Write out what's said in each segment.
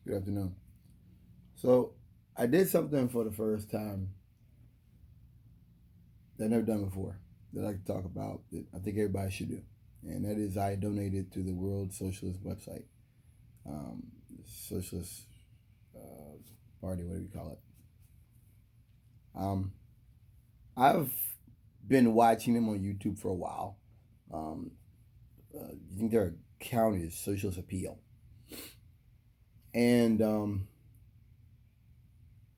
Good afternoon. So, I did something for the first time that I've never done before that I like to talk about that I think everybody should do. And that is, I donated to the World Socialist website, um, Socialist uh, Party, whatever you call it. Um, I've been watching them on YouTube for a while. Um, I think their account is Socialist Appeal. And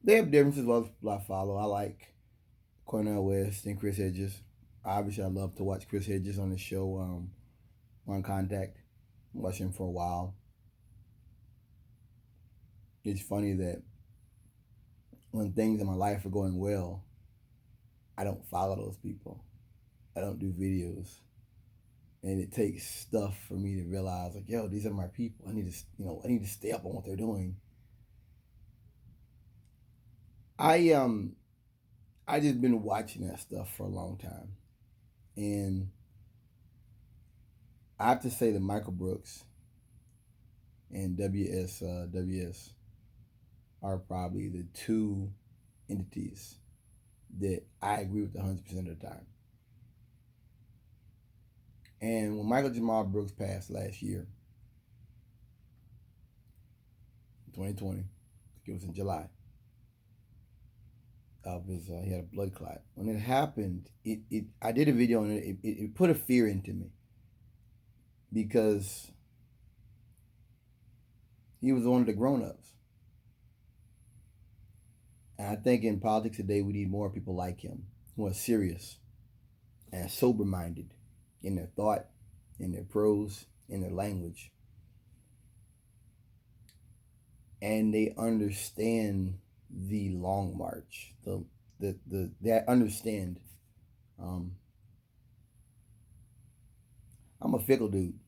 they have differences as I follow. I like Cornel West and Chris Hedges. Obviously, I love to watch Chris Hedges on the show on Contact. Watch him for a while. It's funny that when things in my life are going well, I don't follow those people. I don't do videos, and it takes stuff for me to realize, like, yo, these are my people. I need to, I need to stay up on what they're doing. I I just been watching that stuff for a long time, and I have to say that Michael Brooks and WS are probably the two entities that I agree with 100% of the time. And when Michael Jamal Brooks passed last year, 2020, it was in July of his, he had a blood clot. When it happened, I did a video on it. It put a fear into me because he was one of the grown-ups. And I think in politics today, we need more people like him who are serious and sober-minded in their thought, in their prose, in their language. And they understand the long march. They understand. Um, I'm a fickle dude,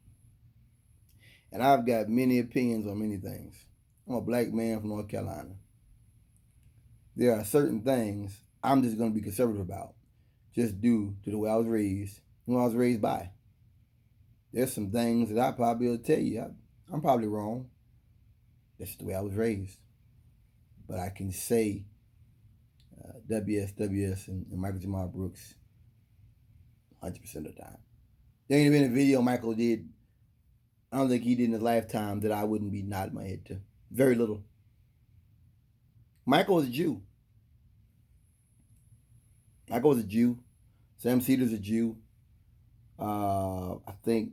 and I've got many opinions on many things. I'm a black man from North Carolina. There are certain things I'm just going to be conservative about, just due to the way I was raised, who I was raised by. There's some things that I probably will tell you. I'm probably wrong. That's just the way I was raised. But I can say WS and Michael Jamal Brooks 100% of the time. There ain't been a video Michael did, I don't think he did in his lifetime, that I wouldn't be nodding my head to. Very little. Michael was a Jew. Michael was a Jew. Sam Cedar's a Jew. I think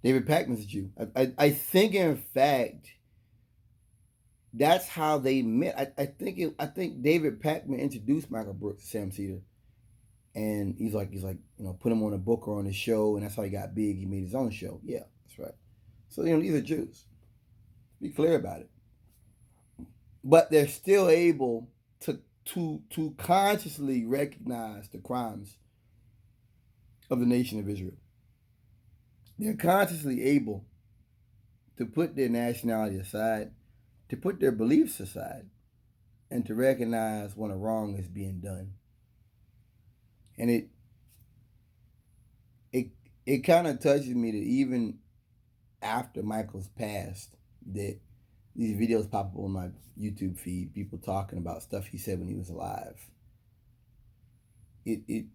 David Packman's a Jew. I think, in fact, that's how they met. I think David Packman introduced Michael Brooks to Sam Cedar, and he's like put him on a book or on his show, and that's how he got big. He made his own show. Yeah, that's right. So these are Jews. Be clear about it. But they're still able to consciously recognize the crimes of the nation of Israel. They're consciously able to put their nationality aside, to put their beliefs aside, and to recognize when a wrong is being done. And it kind of touches me that even after Michael's passed, that these videos pop up on my YouTube feed, people talking about stuff he said when he was alive. It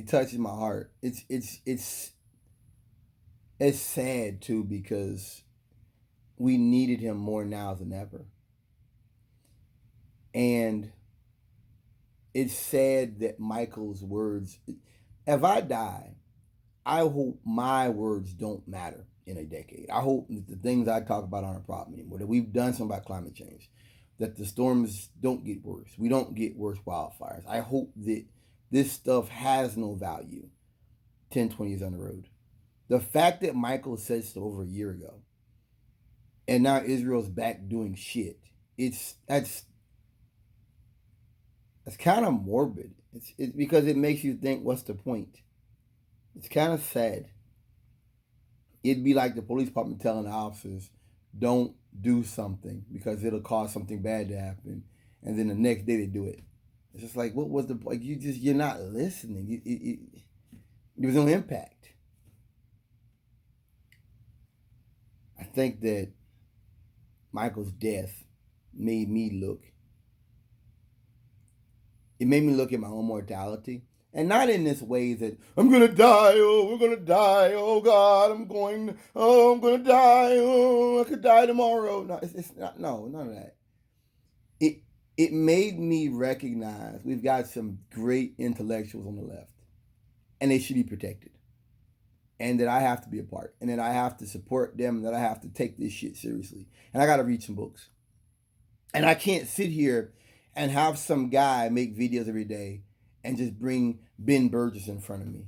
touches my heart. It's sad too, because we needed him more now than ever. And it's sad that Michael's words, if I die, I hope my words don't matter in a decade. I hope that the things I talk about aren't a problem anymore, that we've done something about climate change, that the storms don't get worse. We don't get worse wildfires. I hope that this stuff has no value 10, 20 years down the road. The fact that Michael said so over a year ago, and now Israel's back doing shit, that's kind of morbid. It's because it makes you think, what's the point? It's kind of sad. It'd be like the police department telling the officers, don't do something because it'll cause something bad to happen, and then the next day they do it. It's just like, what was the point? You're not listening. There was no impact. I think that Michael's death made me look. It made me look at my own mortality. And not in this way that I'm gonna die, oh, we're gonna die, oh God, I'm gonna die, oh, I could die tomorrow. No, it's not, no, none of that. It it made me recognize we've got some great intellectuals on the left, and they should be protected. And that I have to be a part, and that I have to support them, and that I have to take this shit seriously. And I gotta read some books. And I can't sit here and have some guy make videos every day and just bring Ben Burgess in front of me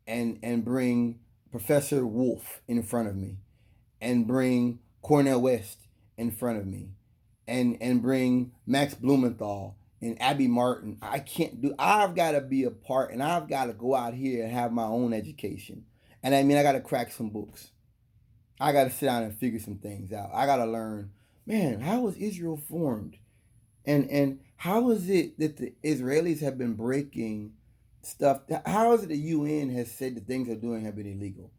and bring Professor Wolf in front of me and bring Cornel West in front of me and bring Max Blumenthal and Abby Martin. I can't do. I've got to be a part, and I've got to go out here and have my own education. And I mean, I got to crack some books. I got to sit down and figure some things out. I got to learn, man, how was Israel formed? And how is it that the Israelis have been breaking stuff? How is it the UN has said the things they're doing have been illegal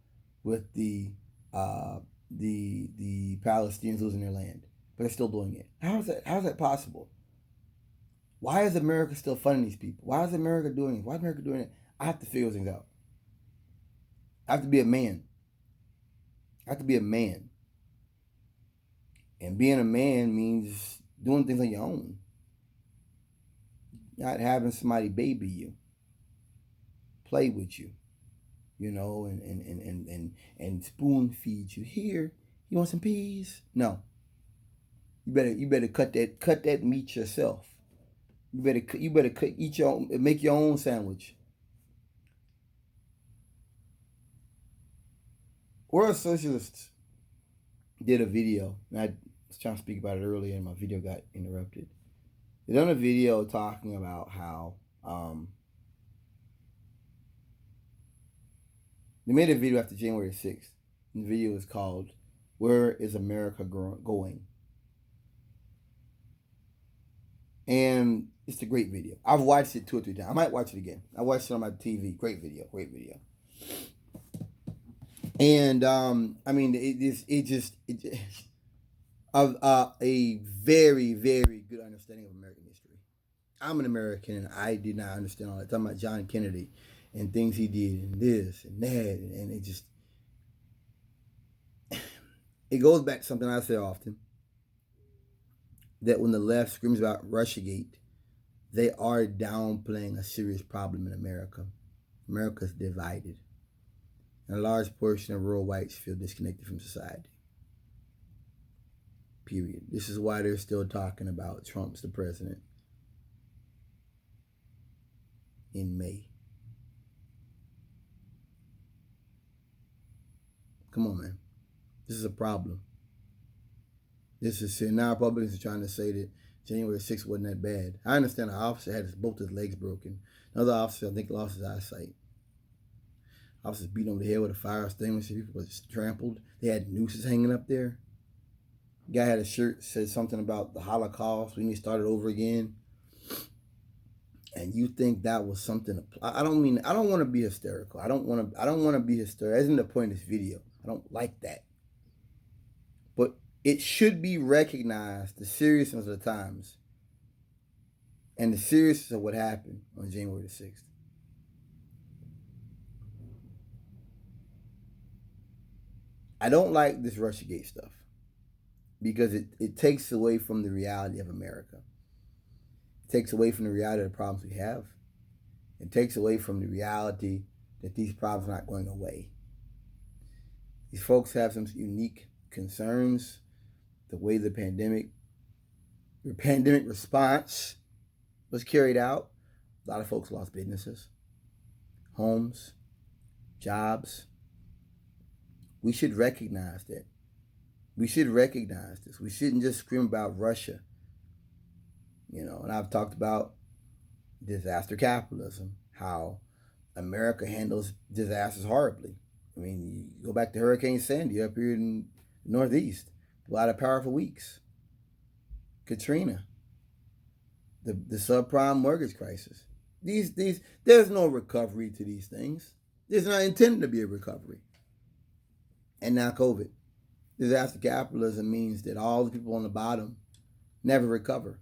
with the Palestinians losing their land, but they're still doing it? How is that? How is that possible? Why is America still funding these people? Why is America doing it? Why is America doing it? I have to figure those things out. I have to be a man. I have to be a man. And being a man means doing things on your own. Not having somebody baby you, play with you, you know, and spoon feed you. Here, you want some peas? No. You better cut that meat yourself. You better eat your own, make your own sandwich. World Socialist did a video, and I was trying to speak about it earlier, and my video got interrupted. They done a video talking about how they made a video after January 6th. And the video is called "Where is America Going?" And it's a great video. I've watched it 2 or 3 times. I might watch it again. I watched it on my TV. Great video. Great video. And I mean, it just a very, very good understanding of American history. I'm an American, and I did not understand all that. Talking about John Kennedy and things he did, and this and that, and it just it goes back to something I say often, that when the left screams about Russiagate, they are downplaying a serious problem in America. America's divided. And a large portion of rural whites feel disconnected from society. Period. This is why they're still talking about Trump's the president in May. Come on, man. This is a problem. This is now Republicans are trying to say that January 6th wasn't that bad. I understand an officer had both his legs broken. Another officer, I think, lost his eyesight. Officers beat over the head with a fire extinguisher. People were trampled. They had nooses hanging up there. The guy had a shirt that said something about the Holocaust. We need to start it over again. And you think that was something? I don't want to be hysterical. I don't want to be hysterical. That's not the point of this video. I don't like that. But it should be recognized, the seriousness of the times and the seriousness of what happened on January the 6th. I don't like this Russiagate stuff because it takes away from the reality of America. It takes away from the reality of the problems we have. It takes away from the reality that these problems are not going away. These folks have some unique concerns. The way the pandemic response was carried out. A lot of folks lost businesses, homes, jobs. We should recognize that. We should recognize this. We shouldn't just scream about Russia. You know, and I've talked about disaster capitalism, how America handles disasters horribly. I mean, you go back to Hurricane Sandy up here in the Northeast. A lot of powerful weeks. Katrina. The subprime mortgage crisis. There's no recovery to these things. There's not intended to be a recovery. And now COVID. Disaster capitalism means that all the people on the bottom never recover,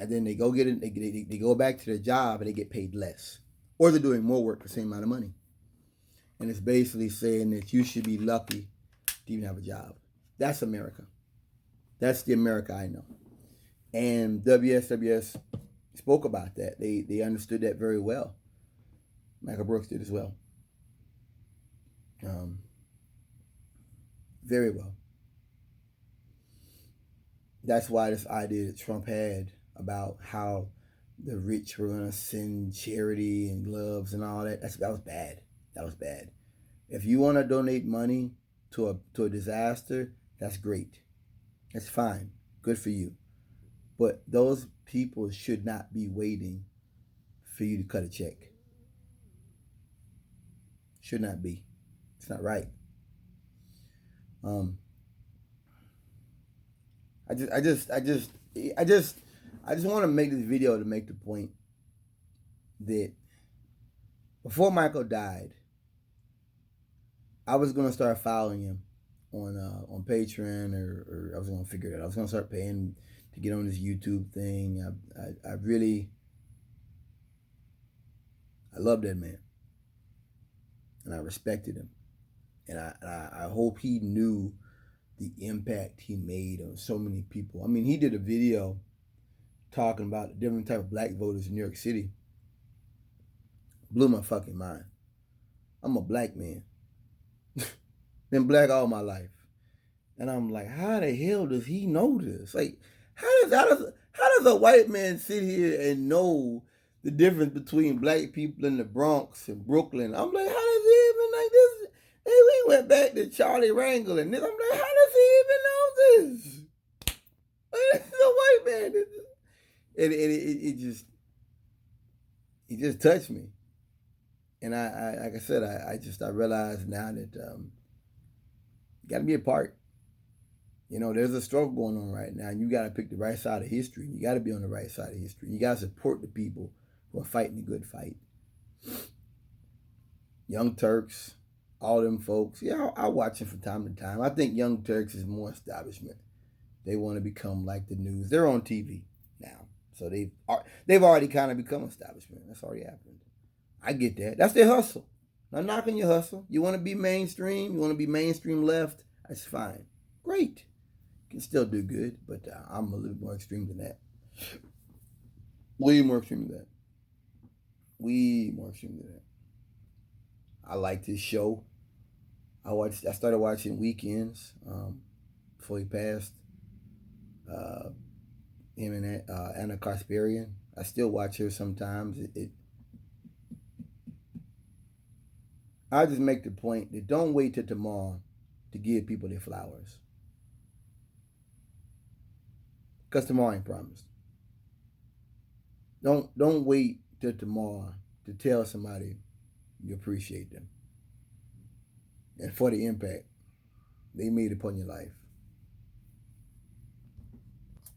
and then they go get it. They go back to their job and they get paid less, or they're doing more work for the same amount of money. And it's basically saying that you should be lucky to even have a job. That's America. That's the America I know. And WSWS spoke about that. They understood that very well. Michael Brooks did as well. Very well. That's why this idea that Trump had about how the rich were going to send charity and gloves and all that, that was bad. That was bad. If you want to donate money to a disaster, that's great. That's fine. Good for you. But those people should not be waiting for you to cut a check. Should not be. It's not right. I just want to make this video to make the point that before Michael died, I was gonna start following him on Patreon, or I was gonna figure it out. I was gonna start paying to get on this YouTube thing. I really love that man, and I respected him, and I hope he knew the impact he made on so many people. I mean, he did a video talking about the different type of black voters in New York City. Blew my fucking mind. I'm a black man. Been black all my life. And I'm like, how the hell does he know this? Like, how does a white man sit here and know the difference between black people in the Bronx and Brooklyn? I'm like, how does he even like this? Hey, we went back to Charlie Wrangle and this. I'm like, how does he even know this? Like, this is a white man. And it just touched me. And I like I said, I realize now that you got to be a part. You know, there's a struggle going on right now, and you got to pick the right side of history. You got to be on the right side of history. You got to support the people who are fighting the good fight. Young Turks, all them folks. Yeah, I watch them from time to time. I think Young Turks is more establishment. They want to become like the news. They're on TV now, so they've already kind of become establishment. That's already happened. I get that. That's their hustle. Not knocking your hustle. You want to be mainstream. You want to be mainstream left. That's fine. Great. Can still do good, but I'm a little more extreme than that. Way more extreme than that. Way more extreme than that. I like this show. I started watching Weekends before he passed. Him and Anna Kasparian. I still watch her sometimes. I just make the point that don't wait till tomorrow to give people their flowers. Because tomorrow ain't promised. Don't wait till tomorrow to tell somebody you appreciate them. And for the impact they made upon your life.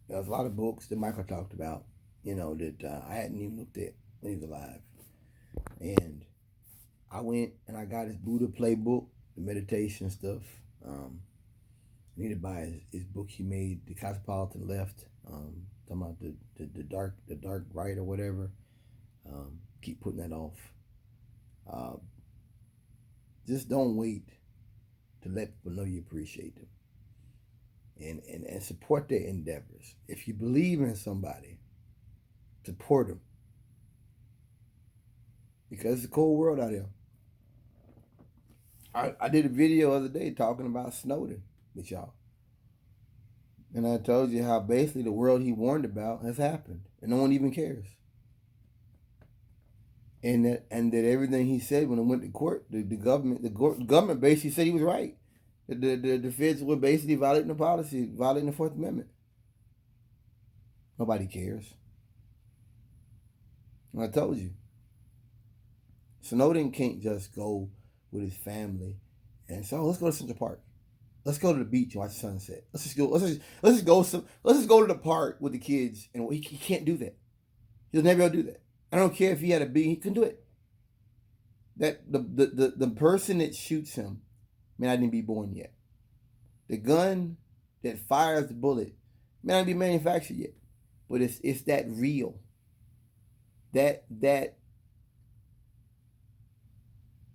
There's a lot of books that Michael talked about, that I hadn't even looked at when he was alive. And I went and I got his Buddha playbook, the meditation stuff. I need to buy his book he made, The Cosmopolitan Left, talking about the dark right or whatever. Keep putting that off. Just don't wait to let people know you appreciate them. And support their endeavors. If you believe in somebody, support them. Because it's a cold world out there. I did a video the other day talking about Snowden with y'all. And I told you how basically the world he warned about has happened. And no one even cares. And that everything he said when it went to court, the government basically said he was right. The feds were basically violating the policy, violating the Fourth Amendment. Nobody cares. And I told you. Snowden can't just go with his family and say, let's go to Central Park. Let's go to the beach and watch the sunset. Let's just go to the park with the kids. And he can't do that. He'll never be able to do that. I don't care if he had a being, he couldn't do it. That the person that shoots him may not even be born yet. The gun that fires the bullet may not be manufactured yet, but it's that real. That's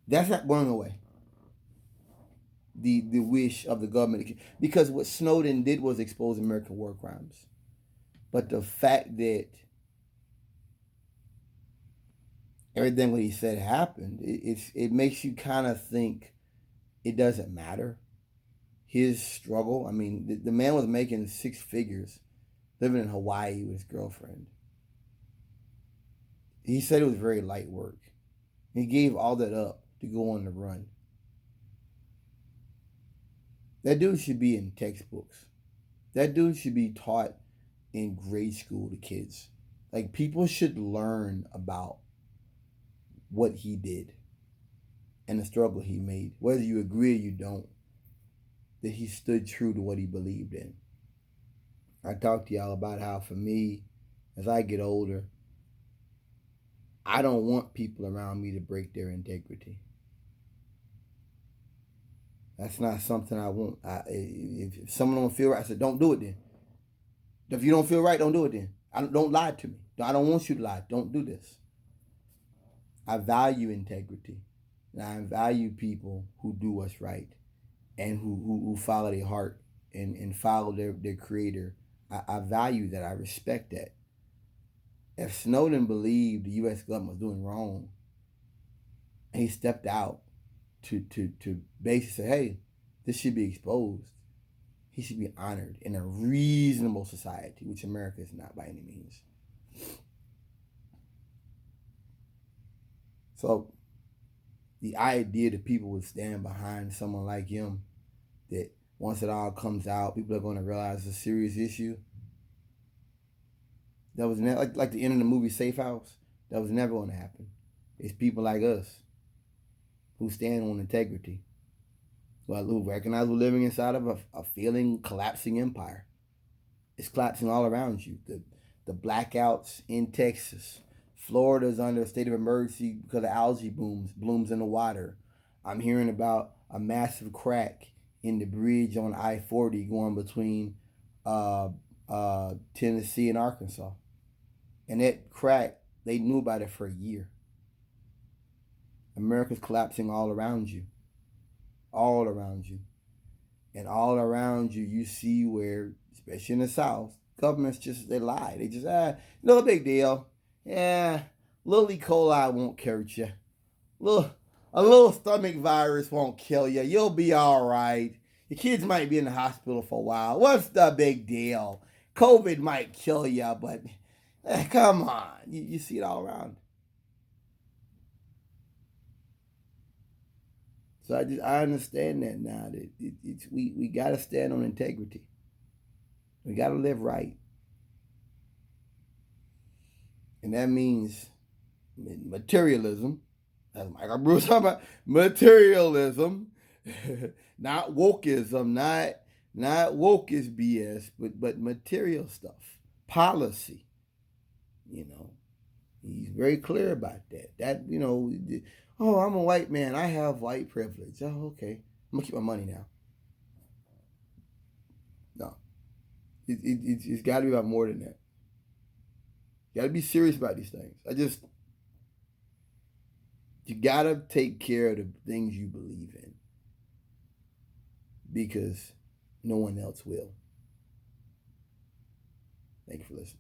not going away. The wish of the government, because what Snowden did was expose American war crimes. But the fact that everything what he said happened, it makes you kind of think it doesn't matter. His struggle. I mean, the man was making 6 figures, living in Hawaii with his girlfriend. He said it was very light work. He gave all that up to go on the run. That dude should be in textbooks. That dude should be taught in grade school to kids. Like, people should learn about what he did and the struggle he made. Whether you agree or you don't, that he stood true to what he believed in. I talked to y'all about how, for me, as I get older, I don't want people around me to break their integrity. That's not something I want. If someone don't feel right, I said, don't do it then. If you don't feel right, don't do it then. Don't lie to me. I don't want you to lie. Don't do this. I value integrity. And I value people who do what's right and who follow their heart and follow their creator. I value that. I respect that. If Snowden believed the U.S. government was doing wrong, and he stepped out to basically say, hey, this should be exposed, he should be honored in a reasonable society, which America is not by any means. So the idea that people would stand behind someone like him, that once it all comes out, people are going to realize it's a serious issue, that was never, like the end of the movie Safe House, that was never going to happen. It's people like us who stand on integrity, who recognize we're living inside of a failing, collapsing empire. It's collapsing all around you. The blackouts in Texas. Florida's under a state of emergency because of algae blooms in the water. I'm hearing about a massive crack in the bridge on I-40 going between Tennessee and Arkansas. And that crack, they knew about it for a year. America's collapsing all around you. All around you. And all around you, you see where, especially in the South, governments they lie. They just, no big deal. Yeah, little E. coli won't hurt you. A little stomach virus won't kill you. You'll be all right. Your kids might be in the hospital for a while. What's the big deal? COVID might kill you, but come on. You see it all around. So I understand that now. That we got to stand on integrity. We got to live right. And that means materialism. As Michael Bruce talking about, materialism, not wokeism, not woke is BS, but material stuff, policy. He's very clear about that. That oh, I'm a white man, I have white privilege. Oh, okay, I'm gonna keep my money now. No, it's got to be about more than that. You got to be serious about these things. You got to take care of the things you believe in, because no one else will. Thank you for listening.